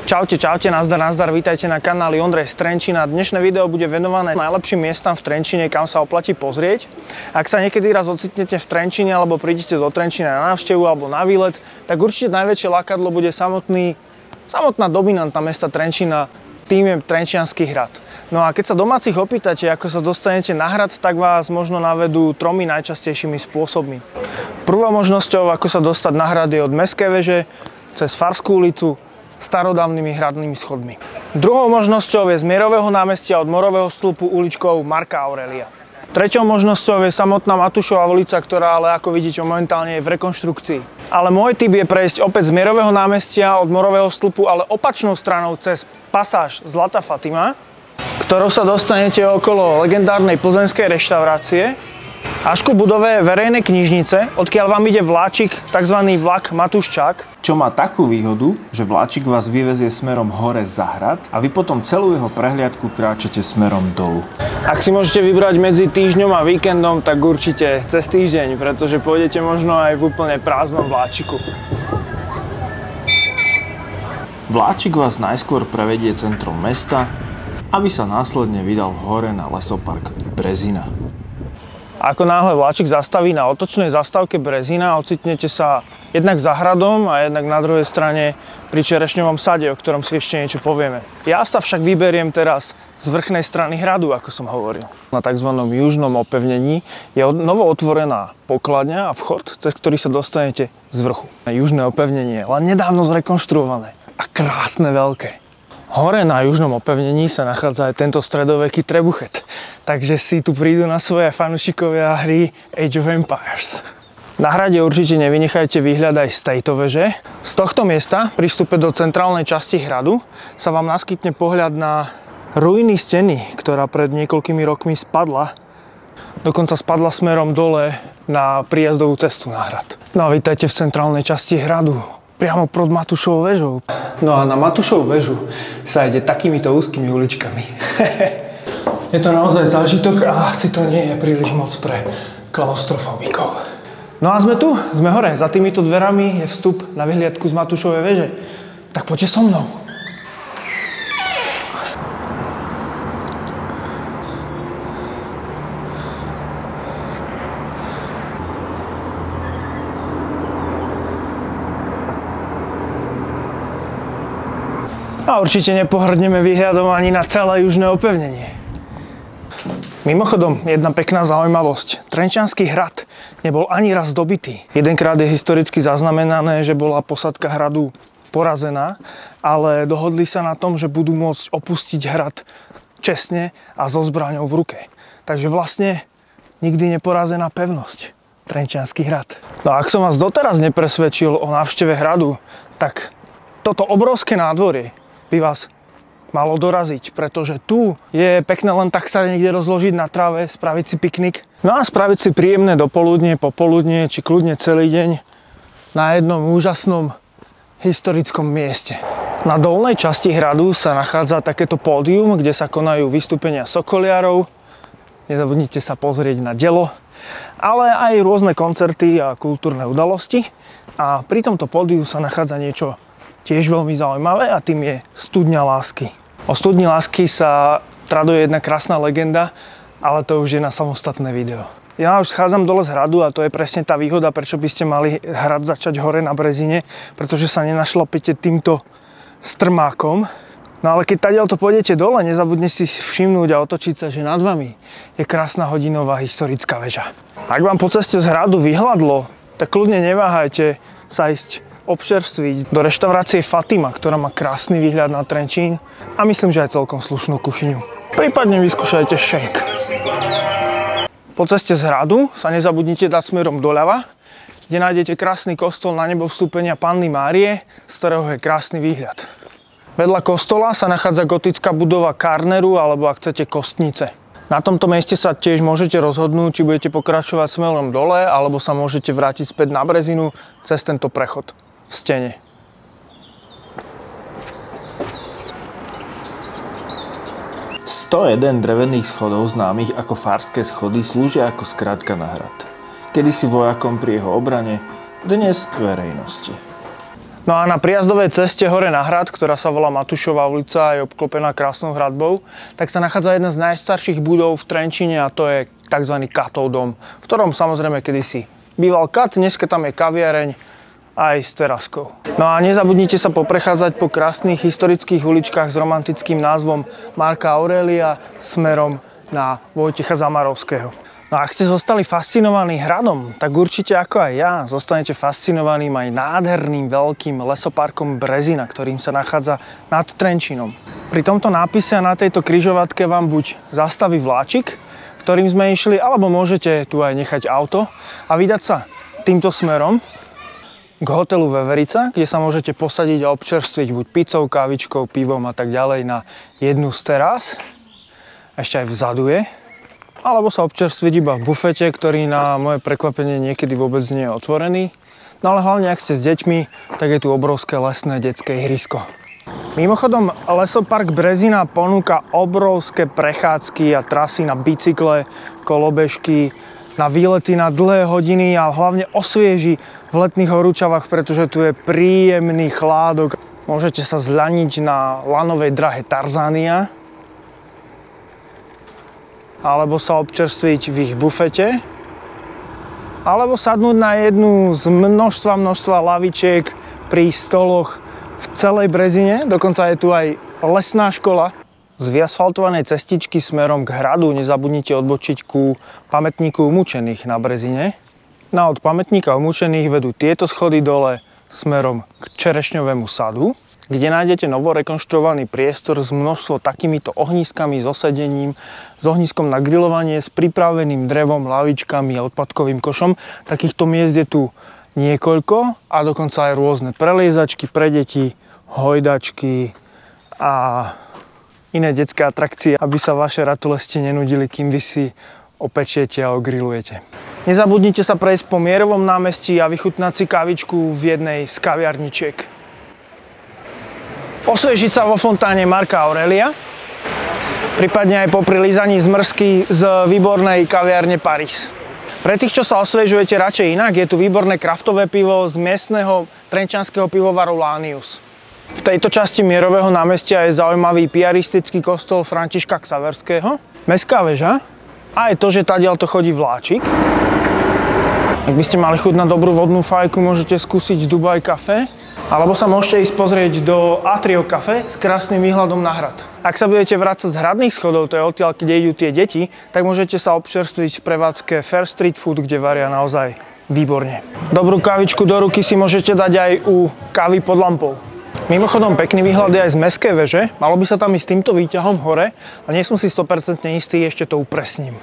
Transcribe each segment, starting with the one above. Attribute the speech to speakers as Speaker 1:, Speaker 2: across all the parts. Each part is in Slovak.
Speaker 1: Čaute, nazdar, vítajte na kanáli Ondrej z Trenčína. Dnešné video bude venované najlepším miestam v Trenčíne, kam sa oplatí pozrieť. Ak sa niekedy raz ocitnete v Trenčíne alebo prídete do Trenčína na návštevu alebo na výlet, tak určite najväčšie lákadlo bude samotná dominanta mesta Trenčína, tým je Trenčiansky hrad. No a keď sa domácich opýtate, ako sa dostanete na hrad, tak vás možno navedú tromi najčastejšími spôsobmi. Prvou možnosťou, ako sa dostať na hrad, je od Mestskej veže, cez Farskú ulicu, starodávnymi hradnými schodmi. Druhou možnosťou je z Mierového námestia od Morového stĺpu uličkou Marka Aurelia. Treťou možnosťou je samotná Matúšova ulica, ktorá ale ako vidíte momentálne je v rekonštrukcii. Ale môj tip je prejsť opäť z Mierového námestia od Morového stĺpu, ale opačnou stranou cez pasáž Zlatá Fatima, ktorou sa dostanete okolo legendárnej plzeňskej reštaurácie až ku budove verejnej knižnice, odkiaľ vám ide vláčik, tzv. Vlak Matúščák.
Speaker 2: Čo má takú výhodu, že vláčik vás vyvezie smerom hore za hrad a vy potom celú jeho prehliadku kráčate smerom dolu.
Speaker 1: Ak si môžete vybrať medzi týždňom a víkendom, tak určite cez týždeň, pretože pôjdete možno aj v úplne prázdnom vláčiku.
Speaker 2: Vláčik vás najskôr prevedie centrom mesta, aby sa následne vydal hore na lesopark Brezina.
Speaker 1: Ako náhle vláčik zastaví na otočnej zastávke Brezina, ocitnete sa jednak za hradom a jednak na druhej strane pri čerešňovom sade, o ktorom si ešte niečo povieme. Ja sa však vyberiem teraz z vrchnej strany hradu, ako som hovoril. Na tzv. Južnom opevnení je novo otvorená pokladňa a vchod, cez ktorý sa dostanete z vrchu. Južné opevnenie, len nedávno zrekonštruované a krásne veľké. Hore na južnom opevnení sa nachádza aj tento stredoveký trebuchet, takže si tu prídu na svoje fanúšikovia hry Age of Empires. Na hrade určite nevynechajte výhľad aj z tejto veže. Z tohto miesta, pri vstupe do centrálnej časti hradu, sa vám naskytne pohľad na ruiny steny, ktorá pred niekoľkými rokmi spadla. Dokonca spadla smerom dole na príjazdovú cestu na hrad. No a vítajte v centrálnej časti hradu, priamo pod Matúšovou väžou. No a na Matúšovú väžu sa ide takýmito úzkými uličkami. Je to naozaj zážitok a asi to nie je príliš moc pre klaustrofobikov. No a sme tu, sme hore. Za týmito dverami je vstup na vyhliadku z Matúšovej veže. Tak poďte so mnou. A určite nepohrdneme výhľadom ani na celé južné opevnenie. Mimochodom, jedna pekná zaujímavosť. Trenčiansky hrad nebol ani raz dobitý. Jedenkrát je historicky zaznamenané, že bola posádka hradu porazená, ale dohodli sa na tom, že budú môcť opustiť hrad čestne a so zbraňou v ruke. Takže vlastne nikdy neporazená pevnosť. Trenčiansky hrad. No a ak som vás doteraz nepresvedčil o návšteve hradu, tak toto obrovské nádvorie by vás malo doraziť, pretože tu je pekné len tak sa niekde rozložiť na tráve, spraviť si piknik. No a spraviť si príjemné dopoludnie, popoludnie, či kľudne celý deň na jednom úžasnom historickom mieste. Na dolnej časti hradu sa nachádza takéto pódium, kde sa konajú vystúpenia sokoliarov. Nezabudnite sa pozrieť na dielo, ale aj rôzne koncerty a kultúrne udalosti. A pri tomto pódiu sa nachádza niečo tiež veľmi zaujímavé a tým je Studňa lásky. O Studni lásky sa traduje jedna krásna legenda, ale to už je na samostatné video. Ja už schádzam dole z hradu a to je presne tá výhoda, prečo by ste mali hrad začať hore na Brezine, pretože sa nenašlapete týmto strmákom. No ale keď tadiaľto pôjdete dole, nezabudnite si všimnúť a otočiť sa, že nad vami je krásna hodinová historická väža. Ak vám po ceste z hradu vyhladlo, tak kľudne neváhajte sa ísť občerstviť do reštaurácie Fatima, ktorá má krásny výhľad na Trenčín a myslím, že aj celkom slušnú kuchyňu. Prípadne vyskúšajte shake. Po ceste z hradu sa nezabudnite dať smerom doľava, kde nájdete krásny kostol na nebo vstúpenia Panny Márie, z ktorého je krásny výhľad. Vedľa kostola sa nachádza gotická budova Karneru alebo ak chcete kostnice. Na tomto mieste sa tiež môžete rozhodnúť, či budete pokračovať smerom dole alebo sa môžete vrátiť späť na Brezinu cez tento prechod v stene.
Speaker 2: ...101 drevených schodov známych ako Farské schody slúžia ako skratka na hrad. Kedysi vojakom pri jeho obrane, dnes verejnosti.
Speaker 1: No a na prijazdovej ceste hore na hrad, ktorá sa volá Matúšova ulica a je obklopená krásnou hradbou, tak sa nachádza jedna z najstarších budov v Trenčíne a to je tzv. Katov dom, v ktorom samozrejme kedysi býval kat, dneska tam je kaviareň aj s teraskou. No a nezabudnite sa poprechádzať po krásnych historických uličkách s romantickým názvom Marka Aurelia smerom na Vojtecha Zamarovského. No a ak ste zostali fascinovaní hradom, tak určite ako aj ja zostanete fascinovaným aj nádherným veľkým lesoparkom Brezina, ktorým sa nachádza nad Trenčínom. Pri tomto nápise a na tejto križovatke vám buď zastaví vláčik, ktorým sme išli, alebo môžete tu aj nechať auto a vydať sa týmto smerom k hotelu Veverica, kde sa môžete posadiť a občerstviť buď pizzou, kávičkou, pivom a tak ďalej na jednu z terás. Ešte aj vzadu je. Alebo sa občerstviť iba v bufete, ktorý na moje prekvapenie niekedy vôbec nie je otvorený. No ale hlavne, ak ste s deťmi, tak je tu obrovské lesné detské ihrisko. Mimochodom, lesopark Brezina ponúka obrovské prechádzky a trasy na bicykle, kolobežky, na výlety na dlhé hodiny a hlavne osvieži v letných horúčavách, pretože tu je príjemný chládok. Môžete sa zľaniť na lanovej drahe Tarzania, alebo sa občerstviť v ich bufete, alebo sadnúť na jednu z množstva lavičiek pri stoloch v celej Brezine. Dokonca je tu aj lesná škola. Z vyasfaltovanej cestičky smerom k hradu nezabudnite odbočiť ku pamätníku umúčených na Brezine. No a od pamätníka umúčených vedú tieto schody dole smerom k Čerešňovému sadu, kde nájdete novo rekonštruovaný priestor s množstvo takýmito ohnízkami, s osedením, s ohnízkom na grilovanie, s pripraveným drevom, lavičkami a odpadkovým košom. Takýchto miest je tu niekoľko a dokonca aj rôzne preliezačky pre deti, hojdačky a iné detské atrakcie, aby sa vaše ratoleste nenudili, kým vy si opečiete a ogrilujete. Nezabudnite sa prejsť po Mierovom námestí a vychutnať si kávičku v jednej z kaviarničiek. Osviežiť sa vo fontáne Marka Aurelia, prípadne aj po prilízaní zmrzky z výbornej kaviárne Paris. Pre tých, čo sa osviežujete radšej inak, je tu výborné kraftové pivo z miestneho trenčianskeho pivovaru Lánius. V tejto časti Mierového námestia je zaujímavý piaristický kostol Františka Xaverského, mestská väža a aj to, že tadiaľto chodí vláčik. Ak by ste mali chuť na dobrú vodnú fajku, môžete skúsiť Dubaj Café, alebo sa môžete ísť pozrieť do Atrio Café s krásnym výhľadom na hrad. Ak sa budete vrácať z hradných schodov, to je odtiaľ, kde idú tie deti, tak môžete sa občerstviť v prevádzke Fair Street Food, kde varia naozaj výborne. Dobrú kávičku do ruky si môžete dať aj u kávy pod lampou. Mimochodom, pekný výhľad je aj z mestskej veže. Malo by sa tam ísť týmto výťahom hore, a nie som si 100% istý, ešte to upresním.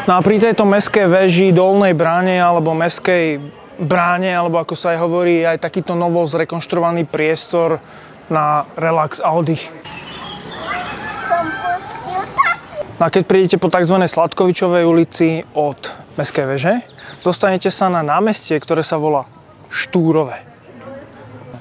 Speaker 1: No a pri tejto mestskej veži, dolnej bráne alebo mestskej bráne, alebo ako sa aj hovorí, je aj takýto novo zrekonštruovaný priestor na relax a oddych. No a keď prídete po tzv. Sladkovičovej ulici od mestskej veže, dostanete sa na námestie, ktoré sa volá Štúrove.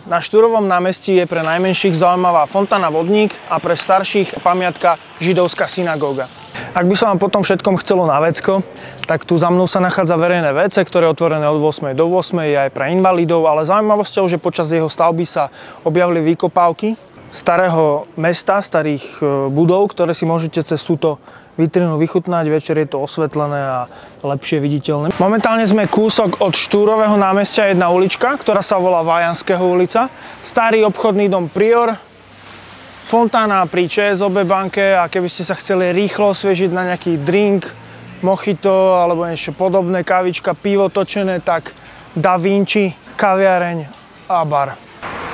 Speaker 1: Na Štúrovom námestí je pre najmenších zaujímavá fontána Vodník a pre starších pamiatka židovská synagóga. Ak by sa vám potom všetkom chcelo na vecko, tak tu za mnou sa nachádza verejné WC, ktoré je otvorené od 8 do 8, je aj pre invalidov, ale zaujímavosťou, že počas jeho stavby sa objavili výkopávky starého mesta, starých budov, ktoré si môžete cez túto vitrínu vychutnať, večer je to osvetlené a lepšie viditeľné. Momentálne sme kúsok od Štúrového námestia, jedna ulička, ktorá sa volá Vajanského ulica, starý obchodný dom Prior, fontána pri ČSOB banke a keby ste sa chceli rýchlo osviežiť na nejaký drink, mojito alebo niečo podobné, kávička, pivo točené, tak Da Vinci, kaviareň a bar.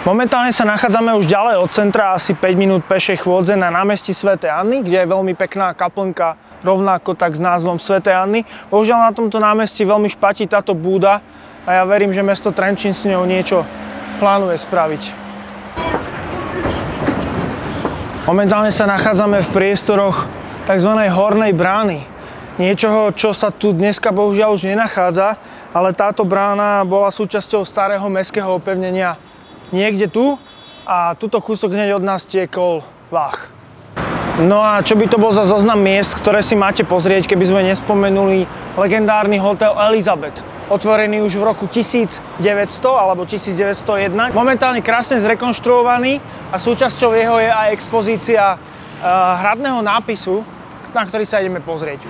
Speaker 1: Momentálne sa nachádzame už ďalej od centra, asi 5 minút pešej chôdze na námestí Svätej Anny, kde je veľmi pekná kaplnka, rovnako tak s názvom Svätej Anny. Bohužiaľ na tomto námestí veľmi špatí táto búda a ja verím, že mesto Trenčín s ňou niečo plánuje spraviť. Momentálne sa nachádzame v priestoroch tzv. Hornej brány. Niečoho, čo sa tu dneska bohužiaľ už nenachádza, ale táto brána bola súčasťou starého mestského opevnenia niekde tu a tuto kúsok hneď od nás tiekol Vách. No a čo by to bol za zoznam miest, ktoré si máte pozrieť, keby sme nespomenuli legendárny hotel Elizabeth. otvorený už v roku 1900 alebo 1901. Momentálne krásne zrekonštruovaný a súčasťou jeho je aj expozícia hradného nápisu, na ktorý sa ideme pozrieť.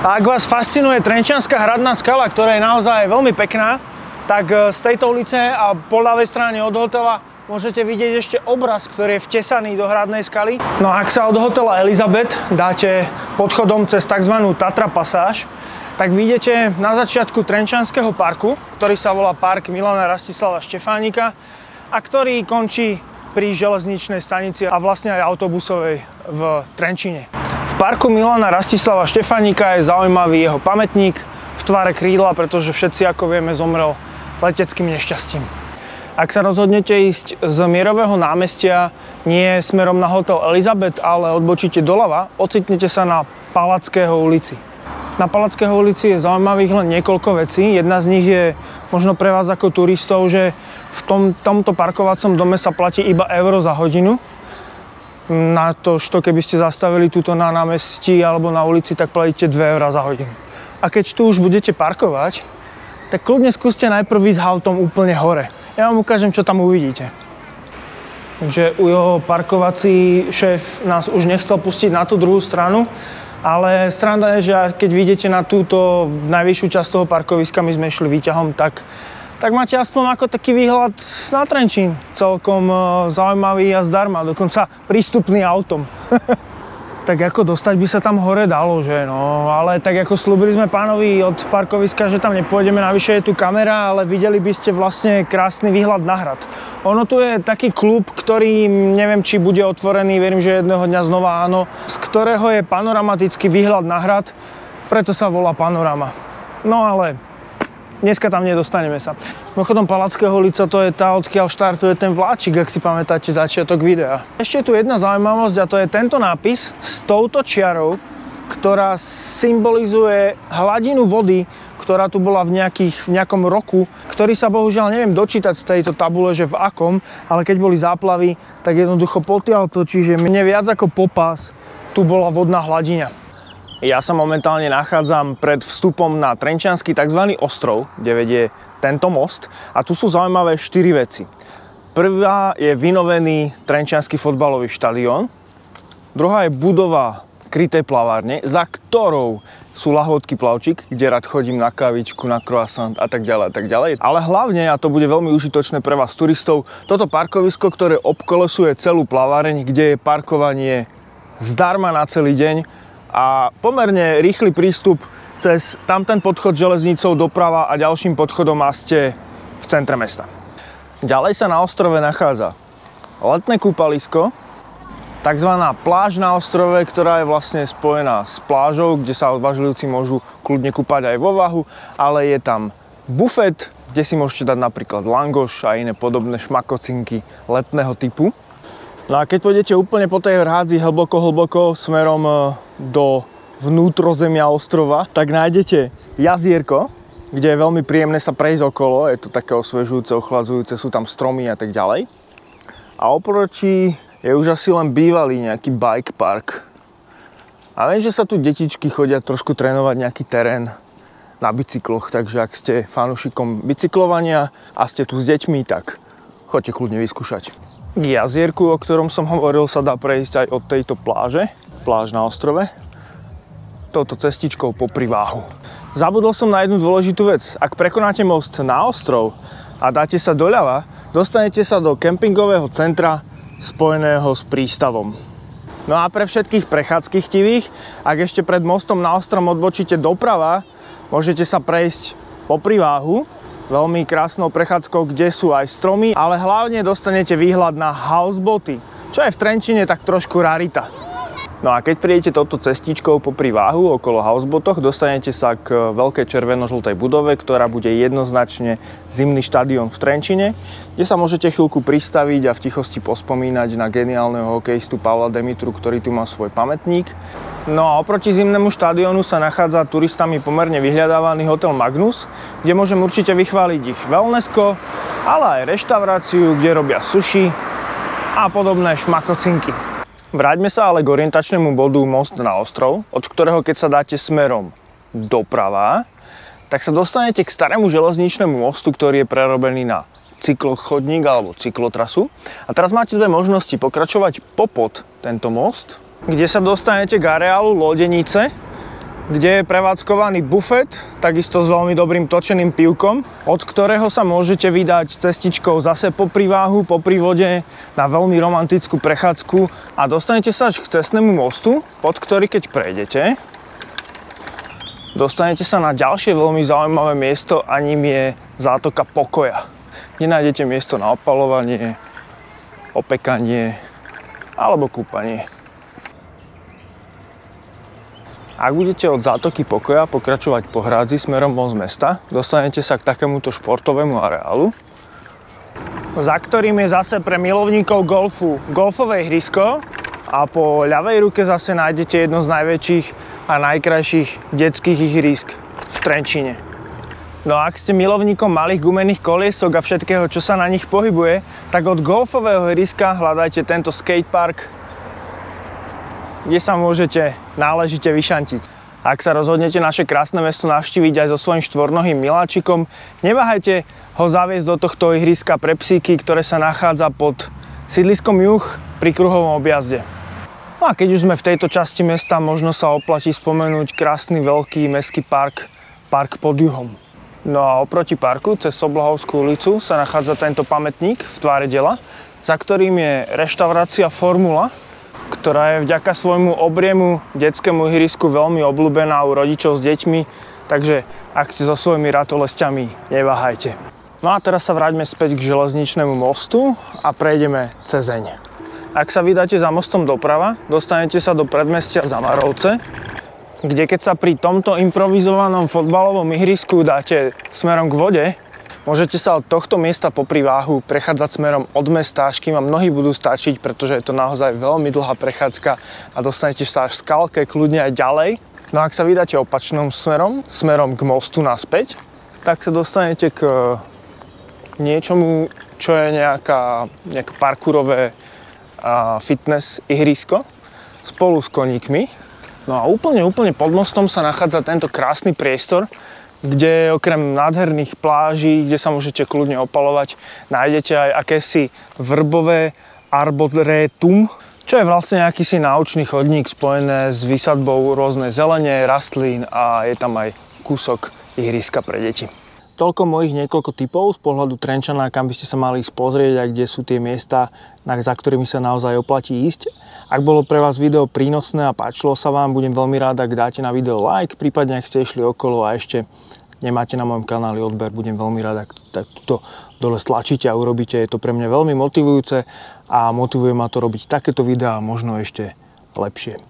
Speaker 1: A ak vás fascinuje Trenčianska hradná skala, ktorá je naozaj veľmi pekná, tak z tejto ulice a po ľavej strane od hotela môžete vidieť ešte obraz, ktorý je vtesaný do hradnej skaly. No a ak sa od hotela Elizabeth dáte podchodom cez tzv. Tatra pasáž, tak vidíte na začiatku Trenčianskeho parku, ktorý sa volá Park Milana Rastislava Štefánika a ktorý končí pri železničnej stanici a vlastne aj autobusovej v Trenčíne. V parku Milana Rastislava Štefánika je zaujímavý jeho pamätník v tvare krídla, pretože všetci, ako vieme, zomrel leteckým nešťastím. Ak sa rozhodnete ísť z Mierového námestia nie smerom na hotel Elizabeth, ale odbočíte doľava, ocitnete sa na Palackého ulici. Na Palackého ulici je zaujímavých len niekoľko vecí. Jedna z nich je možno pre vás ako turistov, že v tomto parkovacom dome sa platí iba euro za hodinu. Na to, že keby ste zastavili túto na námestí alebo na ulici, tak platíte 2 eurá za hodinu. A keď tu už budete parkovať, tak kľudne skúste najprv ísť autom úplne hore. Ja vám ukážem, čo tam uvidíte. Takže jeho parkovací šéf nás už nechcel pustiť na tú druhú stranu, ale sranda je, že keď vyjdete na túto najvyššiu časť toho parkoviska, my sme išli výťahom, tak máte aspoň ako taký výhľad na Trenčín. Celkom zaujímavý a zdarma, dokonca prístupný autom. Tak ako dostať by sa tam hore dalo, že no, ale tak ako slúbili sme pánovi od parkoviska, že tam nepôjdeme, navyše je tu kamera, ale videli by ste vlastne krásny výhľad na hrad. Ono tu je taký klub, ktorý neviem, či bude otvorený, verím, že jedného dňa znova áno, z ktorého je panoramatický výhľad na hrad, preto sa volá Panorama. No ale dneska tam nedostaneme sa. Mimochodom, Palackého ulica, to je tá, odkiaľ štartuje ten vláčik, ak si pamätáte začiatok videa. Ešte je tu jedna zaujímavosť a to je tento nápis s touto čiarou, ktorá symbolizuje hladinu vody, ktorá tu bola v nejakom roku, ktorý sa bohužiaľ neviem dočítať z tejto tabule, že v akom, ale keď boli záplavy, tak jednoducho potiaľto, čiže mne viac ako popás tu bola vodná hladina. Ja sa momentálne nachádzam pred vstupom na Trenčiansky tzv. Ostrov, kde vedie tento most a tu sú zaujímavé 4 veci. Prvá je vynovený Trenčiansky fotbalový štadión, druhá je budova krytej plavárne, za ktorou sú lahôdky Plavčík, kde rád chodím na kávičku, na croissant a tak ďalej a tak ďalej. Ale hlavne, a to bude veľmi užitočné pre vás turistov, toto parkovisko, ktoré obkolesuje celú plaváreň, kde je parkovanie zdarma na celý deň a pomerne rýchly prístup cez tamten podchod železnicou doprava a ďalším podchodom a ste v centre mesta. Ďalej sa na ostrove nachádza letné kúpalisko, takzvaná pláž na ostrove, ktorá je vlastne spojená s plážou, kde sa odvážlivci môžu kľudne kúpať aj vo vahu, ale je tam bufet, kde si môžete dať napríklad langoš a iné podobné šmakocinky letného typu. No a keď pôjdete úplne po tej hrádzi hlboko smerom do vnútrozemia ostrova, tak nájdete jazierko, kde je veľmi príjemné sa prejsť okolo, je to také osvežujúce, ochladzujúce, sú tam stromy a tak ďalej. A oproti je už asi len bývalý nejaký bike park. A viem, že sa tu detičky chodia trošku trénovať nejaký terén na bicykloch, takže ak ste fanúšikom bicyklovania a ste tu s deťmi, tak choďte kľudne vyskúšať. K jazierku, o ktorom som hovoril, sa dá prejsť aj od tejto pláže, pláž na ostrove, touto cestičkou popri váhu. Zabudol som na jednu dôležitú vec. Ak prekonáte most na ostrov a dáte sa doľava, dostanete sa do kempingového centra spojeného s prístavom. No a pre všetkých prechádzky chtivých, ak ešte pred mostom na ostrom odbočíte doprava, môžete sa prejsť popri váhu, veľmi krásnou prechádzkou, kde sú aj stromy, ale hlavne dostanete výhľad na houseboaty, čo je v Trenčine tak trošku rarita. No a keď prídete touto cestičkou popri váhu okolo houseboatoch, dostanete sa k veľkej červeno-žltej budove, ktorá bude jednoznačne zimný štadión v Trenčine, kde sa môžete chvíľku pristaviť a v tichosti pospomínať na geniálneho hokejistu Pavla Demitru, ktorý tu má svoj pamätník. No a oproti zimnému štadiónu sa nachádza turistami pomerne vyhľadávaný hotel Magnus, kde môžem určite vychváliť ich wellnessko, ale aj reštauráciu, kde robia sushi a podobné šmakocinky. Vráťme sa ale k orientačnému bodu Most na ostrov, od ktorého keď sa dáte smerom doprava, tak sa dostanete k starému železničnému mostu, ktorý je prerobený na cyklochodník alebo cyklotrasu. A teraz máte dve možnosti: pokračovať popod tento most, kde sa dostanete k areálu Lodenice, kde je prevádzkovaný bufet, takisto s veľmi dobrým točeným pivkom, od ktorého sa môžete vydať cestičkou zase po priváhu, po prívode na veľmi romantickú prechádzku a dostanete sa až k cestnému mostu, pod ktorý keď prejdete, dostanete sa na ďalšie veľmi zaujímavé miesto a ním je zátoka Pokoja. Nenájdete miesto na opaľovanie, opekanie alebo kúpanie. Ak budete od zátoky Pokoja pokračovať po hrádzi smerom von z mesta, dostanete sa k takémuto športovému areálu, za ktorým je zase pre milovníkov golfu golfové ihrisko a po ľavej ruke zase nájdete jedno z najväčších a najkrajších detských ihrisk v Trenčíne. No a ak ste milovníkom malých gumených koliesok a všetkého, čo sa na nich pohybuje, tak od golfového ihriska hľadajte tento skatepark, kde sa môžete náležite vyšantiť. Ak sa rozhodnete naše krásne mesto navštíviť aj so svojím štvornohým miláčikom, neváhajte ho zaviesť do tohto ihriska pre psíky, ktoré sa nachádza pod sídliskom Juh pri kruhovom objazde. No a keď už sme v tejto časti mesta, možno sa oplatí spomenúť krásny veľký mestský park, Park pod Juhom. No a oproti parku, cez Soblahovskú ulicu, sa nachádza tento pamätník v tváre dela, za ktorým je reštaurácia Formula, ktorá je vďaka svojmu obriemu detskému ihrisku veľmi obľúbená u rodičov s deťmi, takže ak ste so svojimi ratolesťami, neváhajte. No a teraz sa vráťme späť k železničnému mostu a prejdeme cezeň. Ak sa vydáte za mostom doprava, dostanete sa do predmestia Zamarovce, kde keď sa pri tomto improvizovanom fotbalovom ihrisku dáte smerom k vode, môžete sa od tohto miesta po priváhu prechádzať smerom od mesta, až kým vám nohy budú stačiť, pretože je to naozaj veľmi dlhá prechádzka a dostanete sa až v Skalke, kľudne aj ďalej. No a ak sa vydáte opačným smerom k mostu naspäť, tak sa dostanete k niečomu, čo je nejaké parkourové fitness ihrisko spolu s koníkmi. No a úplne pod mostom sa nachádza tento krásny priestor, kde okrem nádherných pláží, kde sa môžete kľudne opaľovať, nájdete aj akési vrbové arboretum, čo je vlastne akýsi náučný chodník spojené s výsadbou rôznej zelene, rastlín a je tam aj kúsok ihriska pre deti. Toľko mojich niekoľko tipov z pohľadu Trenčana, kam by ste sa mali ísť pozrieť a kde sú tie miesta, za ktorými sa naozaj oplatí ísť. Ak bolo pre vás video prínosné a páčilo sa vám, budem veľmi rád, ak dáte na video like, prípadne ak ste išli okolo a ešte nemáte na mojom kanáli odber, budem veľmi rád, ak to dole stlačíte a urobíte. Je to pre mňa veľmi motivujúce a motivuje ma to robiť takéto videá možno ešte lepšie.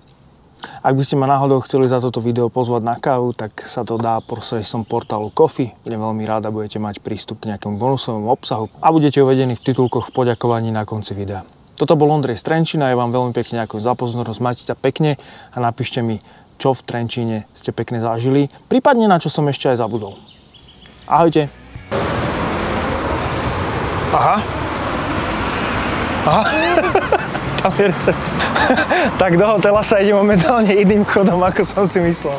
Speaker 1: Ak by ste ma náhodou chceli za toto video pozvať na kávu, tak sa to dá prostredníctvom portálu Ko-fi. Budem veľmi rád a budete mať prístup k nejakému bonusovému obsahu a budete uvedení v titulkoch v poďakovaní na konci videa. Toto bol Ondrej z Trenčína, ja vám veľmi pekne ďakujem za pozornosť, majte sa pekne a napíšte mi, čo v Trenčíne ste pekne zažili, prípadne na čo som ešte aj zabudol. Ahojte. Aha. Tam je recept. Tak do hotela sa ide momentálne iným chodom, ako som si myslel.